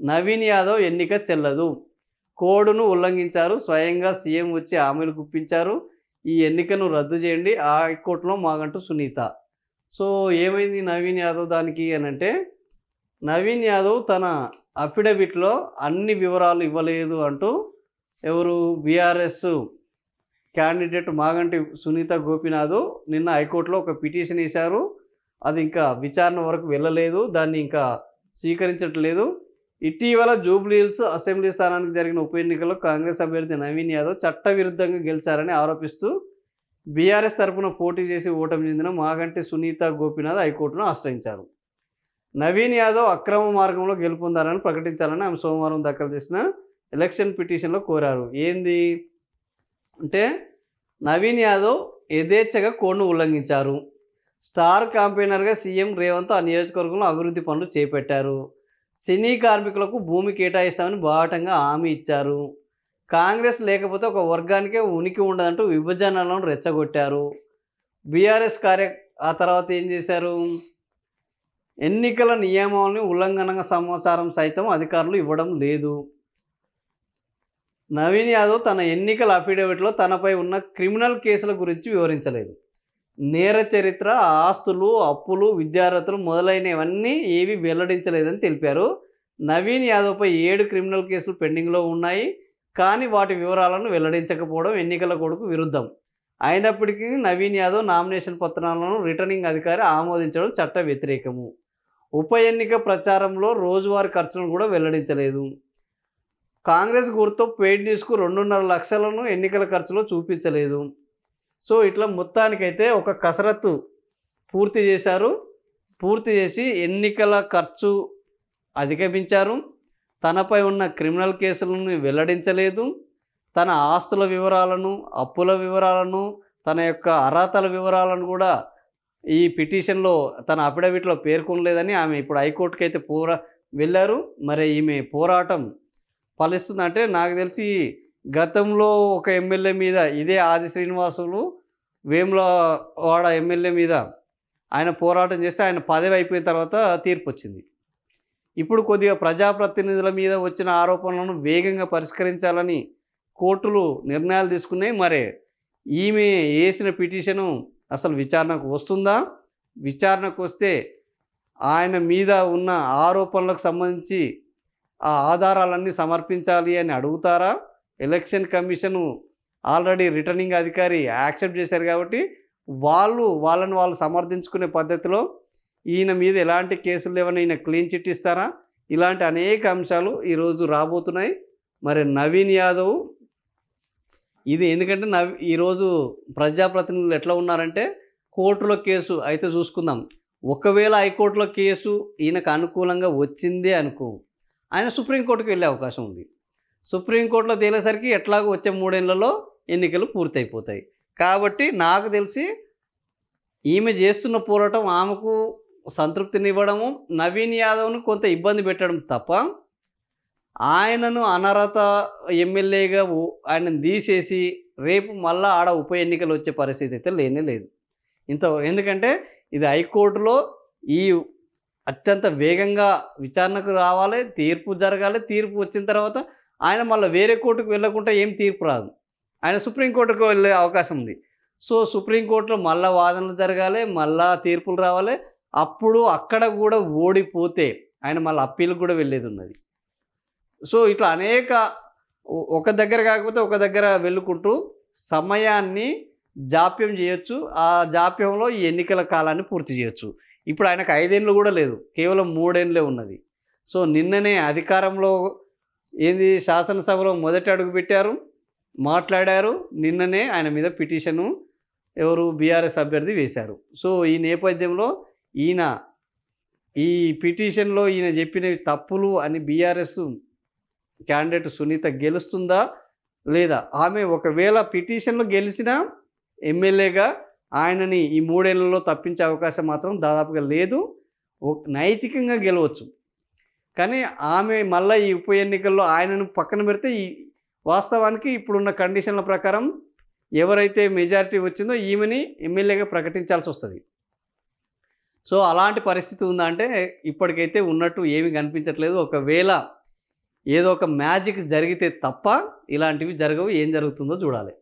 నవీన్ యాదవ్ ఎన్నిక చెల్లదు. కోడ్‌ను ఉల్లంఘించారు. స్వయంగా సీఎం వచ్చి హామీలు గుప్పించారు. ఈ ఎన్నికను రద్దు చేయండి. హైకోర్టులో మాగంటూ సునీత. సో, ఏమైంది నవీన్ యాదవ్ దానికి అనంటే, నవీన్ యాదవ్ తన అఫిడవిట్‌లో అన్ని వివరాలు ఇవ్వలేదు అంటూ ఎవరు బీఆర్ఎస్ క్యాండిడేట్ మాగంటి సునీత గోపీనాథ్ నిన్న హైకోర్టులో ఒక పిటిషన్ ఏశారు. అది ఇంకా విచారణ వరకు వెళ్ళలేదు. దాన్ని ఇంకా స్వీకరించట్లేదు. ఇటీవల జూబ్లీహిల్స్ అసెంబ్లీ స్థానానికి జరిగిన ఉప ఎన్నికల్లో కాంగ్రెస్ అభ్యర్థి నవీన్ యాదవ్ చట్టవిరుద్ధంగా గెలిచారని ఆరోపిస్తూ బీఆర్ఎస్ తరపున పోటీ చేసి ఓటమి చెందిన మాగంటి సునీత గోపీనాథ్ హైకోర్టును ఆశ్రయించారు. నవీన్ యాదవ్ అక్రమ మార్గంలో గెలుపొందారని ప్రకటించాలని ఆమె సోమవారం దాఖలు చేసిన ఎలక్షన్ పిటిషన్లో కోరారు. ఏంది అంటే, నవీన్ యాదవ్ యథేచ్ఛగా కోడ్‌ను ఉల్లంఘించారు. స్టార్ క్యాంపెయినర్గా సీఎం రేవంత్ ఆ నియోజకవర్గంలో అభివృద్ధి పనులు చేపట్టారు. సినీ కార్మికులకు భూమి కేటాయిస్తామని బాహాటంగా హామీ ఇచ్చారు. కాంగ్రెస్ లేకపోతే ఒక వర్గానికే ఉనికి ఉండదంటూ విభజనలను రెచ్చగొట్టారు. బీఆర్ఎస్ ఆ తర్వాత ఏం చేశారు? ఎన్నికల నియమావళిని ఉల్లంఘనంగా సమాచారం సైతం అధికారులు ఇవ్వడం లేదు. నవీన్ యాదవ్ తన ఎన్నికల అఫిడవిట్లో తనపై ఉన్న క్రిమినల్ కేసుల గురించి వివరించలేదు. నేర చరిత్ర, ఆస్తులు, అప్పులు, విద్యార్హతలు మొదలైనవన్నీ ఏవి వెల్లడించలేదని తెలిపారు. నవీన్ యాదవ్పై 7 క్రిమినల్ కేసులు పెండింగ్లో ఉన్నాయి. కానీ వాటి వివరాలను వెల్లడించకపోవడం ఎన్నికల కోడ్‌కు విరుద్ధం. అయినప్పటికీ నవీన్ యాదవ్ నామినేషన్ పత్రాలను రిటర్నింగ్ అధికారి ఆమోదించడం చట్ట వ్యతిరేకము. ఉప ఎన్నిక ప్రచారంలో రోజువారీ ఖర్చులను కూడా వెల్లడించలేదు. కాంగ్రెస్ గుర్తు పెయిడ్ న్యూస్కు 2.5 లక్షలను ఎన్నికల ఖర్చులో చూపించలేదు. సో, ఇట్లా మొత్తానికైతే ఒక కసరత్తు పూర్తి చేశారు. పూర్తి చేసి ఎన్నికల ఖర్చు అధిగమించారు. తనపై ఉన్న క్రిమినల్ కేసులను వెల్లడించలేదు. తన ఆస్తుల వివరాలను, అప్పుల వివరాలను, తన యొక్క అర్హతల వివరాలను కూడా ఈ పిటిషన్‌లో తన అఫిడవిట్‌లో పేర్కొనలేదని ఆమె ఇప్పుడు హైకోర్టుకి అయితే వెళ్ళారు. మరి ఈమె పోరాటం ఫలిస్తుందంటే, నాకు తెలిసి గతంలో ఒక ఎమ్మెల్యే మీద ఇదే ఆది శ్రీనివాసులు వేములవాడ ఎమ్మెల్యే మీద ఆయన పోరాటం చేస్తే ఆయన పదవి అయిపోయిన తర్వాత తీర్పు వచ్చింది. ఇప్పుడు కొద్దిగా ప్రజాప్రతినిధుల మీద వచ్చిన ఆరోపణలను వేగంగా పరిష్కరించాలని కోర్టులు నిర్ణయాలు తీసుకున్నాయి. మరి ఈమె వేసిన పిటిషను అసలు విచారణకు వస్తుందా? విచారణకు వస్తే ఆయన మీద ఉన్న ఆరోపణలకు సంబంధించి ఆ ఆధారాలన్నీ సమర్పించాలి అని అడుగుతారా? ఎలక్షన్ కమిషను ఆల్రెడీ రిటర్నింగ్ అధికారి యాక్సెప్ట్ చేశారు కాబట్టి వాళ్ళని వాళ్ళు సమర్థించుకునే పద్ధతిలో ఈయన మీద ఎలాంటి కేసులు లేవని ఈయన క్లీన్ చిట్ ఇస్తారా? ఇలాంటి అనేక అంశాలు ఈరోజు రాబోతున్నాయి. మరి నవీన్ యాదవ్ ఇది ఎందుకంటే ఈరోజు ప్రజాప్రతినిధులు ఎట్లా ఉన్నారంటే, కోర్టులో కేసు అయితే చూసుకుందాం. ఒకవేళ హైకోర్టులో కేసు ఈయనకు అనుకూలంగా వచ్చిందే అనుకో, ఆయన సుప్రీంకోర్టుకి వెళ్ళే అవకాశం ఉంది. సుప్రీంకోర్టులో తేలేసరికి ఎట్లాగో వచ్చే 3 ఏళ్లలో ఎన్నికలు పూర్తయిపోతాయి. కాబట్టి నాకు తెలిసి ఈమె చేస్తున్న పోరాటం ఆమెకు సంతృప్తినివ్వడము, నవీన్ యాదవ్‌ను కొంత ఇబ్బంది పెట్టడం తప్ప, ఆయనను అనర్హత ఎమ్మెల్యేగా ఆయనను తీసేసి రేపు మళ్ళా ఆడ ఉప ఎన్నికలు వచ్చే పరిస్థితి అయితే లేనే లేదు. ఎందుకంటే ఇది హైకోర్టులో ఈ అత్యంత వేగంగా విచారణకు రావాలి, తీర్పు జరగాలి. తీర్పు వచ్చిన తర్వాత ఆయన మళ్ళీ వేరే కోర్టుకు వెళ్ళకుండా ఏం తీర్పు రాదు. ఆయన సుప్రీంకోర్టుకు వెళ్ళే అవకాశం ఉంది. సో, సుప్రీంకోర్టులో మళ్ళా వాదనలు జరగాలి, మళ్ళా తీర్పులు రావాలి. అప్పుడు అక్కడ కూడా ఓడిపోతే ఆయన మళ్ళీ అప్పీల్కి కూడా వెళ్ళేది ఉన్నది. సో, ఇట్లా అనేక ఒక దగ్గర కాకపోతే ఒక దగ్గర వెళ్ళుకుంటూ సమయాన్ని జాప్యం చేయొచ్చు. ఆ జాప్యంలో ఈ ఎన్నికల కాలాన్ని పూర్తి చేయొచ్చు. ఇప్పుడు ఆయనకు 5 ఏళ్ళు కూడా లేదు, కేవలం 3 ఏళ్ళే ఉన్నది. సో, నిన్ననే అధికారంలో శాసనసభలో మొదటి అడుగు పెట్టారు, మాట్లాడారు. నిన్ననే ఆయన మీద పిటిషను బీఆర్ఎస్ అభ్యర్థి వేశారు. సో, ఈ నేపథ్యంలో ఈ పిటిషన్లో ఈయన చెప్పినవి తప్పులు అని బీఆర్ఎస్ క్యాండిడేట్ సునీత గెలుస్తుందా లేదా? ఆమె ఒకవేళ పిటిషన్లో గెలిచినా ఎమ్మెల్యేగా ఆయనని ఈ 3 ఏళ్లలో తప్పించే అవకాశం మాత్రం దాదాపుగా లేదు. నైతికంగా గెలవచ్చు. కానీ ఆమె మళ్ళీ ఈ ఉప ఎన్నికల్లో ఆయనను పక్కన పెడితే వాస్తవానికి ఇప్పుడున్న కండిషన్ల ప్రకారం ఎవరైతే మెజారిటీ వచ్చిందో ఈమెని ఎమ్మెల్యేగా ప్రకటించాల్సి వస్తుంది. సో, అలాంటి పరిస్థితి ఉందా అంటే ఇప్పటికైతే ఉన్నట్టు ఏమీ కనిపించట్లేదు. ఒకవేళ ఏదో ఒక మ్యాజిక్ జరిగితే తప్ప ఇలాంటివి జరగవు. ఏం జరుగుతుందో చూడాలి.